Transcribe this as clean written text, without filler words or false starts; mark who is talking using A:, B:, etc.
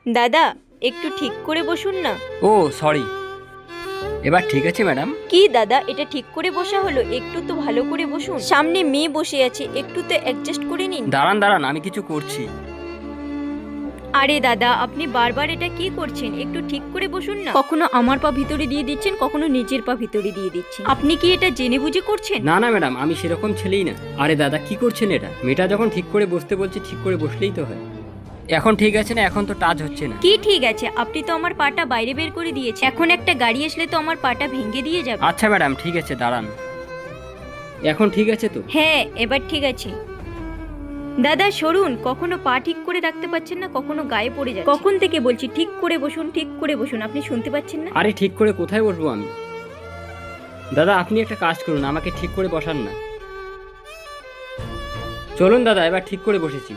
A: দাদা, একটু ঠিক করে বসুন না।
B: ও সরি, এবার ঠিক আছে ম্যাডাম।
A: কি দাদা, এটা ঠিক করে বসা হলো? একটু তো ভালো করে বসুন, সামনে মেয়ে বসে আছে, একটু তো অ্যাডজাস্ট করে নিন।
B: দাঁড়ান দাঁড়ান, আমি কিছু করছি।
A: আরে দাদা, আপনি বারবার এটা কি করছেন? একটু ঠিক করে বসুন না। কখনো আমার পা ভিতরে দিয়ে দিচ্ছেন, কখনো নিজের পা ভিতরে দিয়ে দিচ্ছেন। আপনি কি এটা জেনে বুঝে করছেন?
B: না না ম্যাডাম, আমি সেরকম ছেলেই না। আরে দাদা কি করছেন এটা? মেয়েটা যখন ঠিক করে বসতে বলছে ঠিক করে বসলেই তো হয়। এখন ঠিক আছে না? এখন তো টাচ হচ্ছে না।
A: কি ঠিক আছে? আপনি তো আমার পাটা বাইরে বের করে দিয়েছেন, এখন একটা গাড়ি আসলে তো আমার পাটা ভেঙে দিয়ে যাবে।
B: আচ্ছা ম্যাডাম ঠিক আছে, দাঁড়ান। এখন ঠিক আছে তো?
A: হ্যাঁ, এবার ঠিক আছে। দাদা সরুন, কখনো পা ঠিক করে রাখতে পারছেন না, কখনো গায়ে পড়ে যাচ্ছে। কখন থেকে বলছি ঠিক করে বসুন, ঠিক করে বসুন, আপনি শুনতে পাচ্ছেন না?
B: আরে ঠিক করে কোথায় বসবো আমি? দাদা আপনি একটা কাজ করুন, আমাকে ঠিক করে বসান না। চলুন দাদা, এবার ঠিক করে বসেছি।